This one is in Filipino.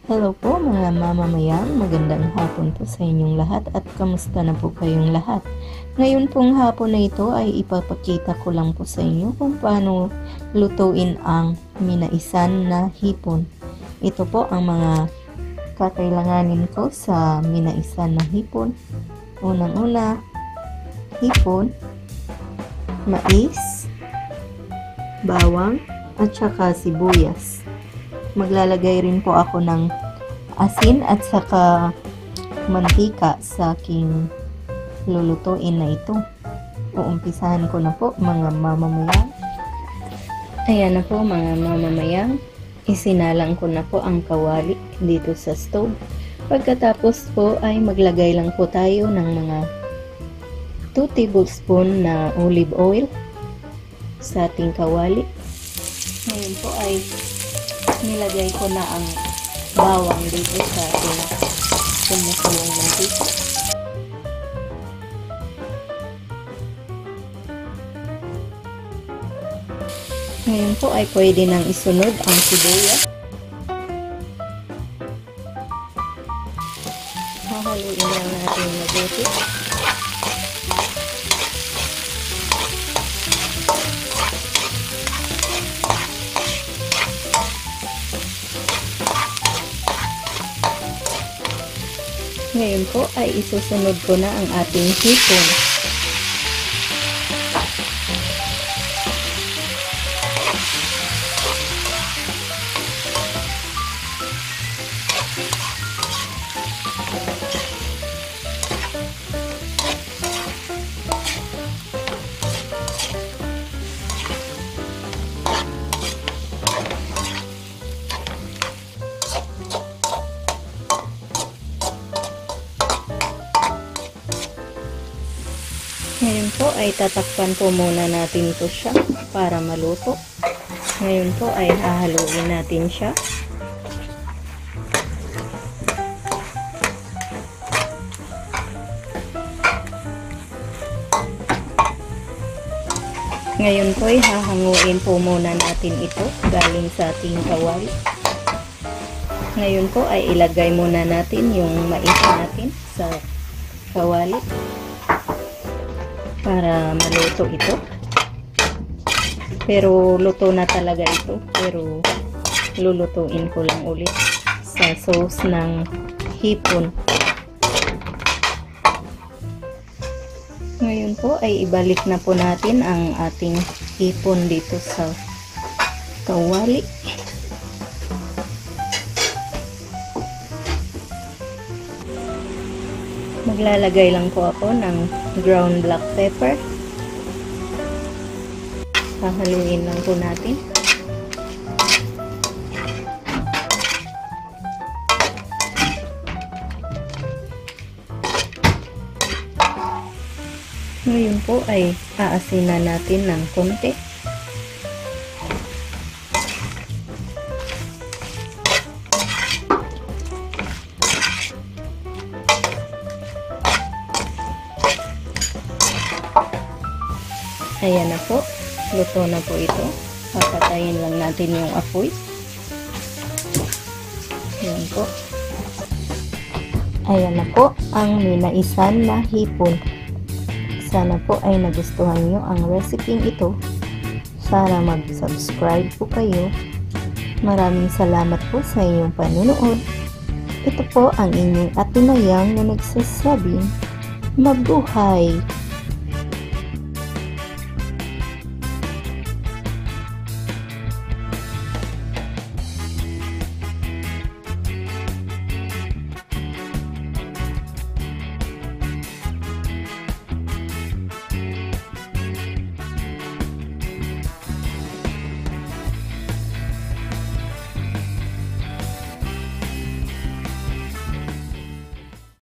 Hello po mga mamamayan, magandang hapon po sa inyong lahat at kamusta na po kayong lahat. Ngayon pong hapon na ito ay ipapakita ko lang po sa inyo kung paano lutuin ang minaisan na hipon. Ito po ang mga kakailanganin ko sa minaisan na hipon. Unang-una, hipon, mais, bawang at saka sibuyas. Maglalagay rin po ako ng asin at saka mantika sa aking lulutuin na ito. Uumpisahan ko na po mga mamamayan. Ayan na po mga mamamayan. Isinalang ko na po ang kawali dito sa stove. Pagkatapos po ay maglagay lang po tayo ng mga 2 tablespoon na olive oil sa ating kawali. Ngayon po ay nilagay ko na ang bawang dito sa ating kumukulong mantika. Ngayon po ay pwede nang isunod ang sibuyas. Hahaluin lang natin mabuti. Ngayon po ay isusunod ko na ang ating hipon. Ngayon po ay tatakpan po muna natin ito siya para maluto. Ngayon po ay hahaluin natin siya. Ngayon po ay hahanguin po muna natin ito galing sa ating kawali. Ngayon po ay ilagay muna natin yung mais natin sa kawali para maluto ito. Pero luto na talaga ito, pero lulutuin ko lang ulit sa sauce ng hipon. Ngayon po ay ibalik na po natin ang ating hipon dito sa kawali. Maglalagay lang po ako ng ground black pepper. Hahaluin lang po natin. Ngayon po ay aasinan natin ng konti. Ayan na po, luto na po ito. Papatayin lang natin yung apoy. Ayan po. Ayan na po ang minaisan na hipon. Sana po ay nagustuhan nyo ang recipe ito. Sana mag-subscribe po kayo. Maraming salamat po sa inyong panunood. Ito po ang inyong Ate Mayang na nagsasabing, mabuhay!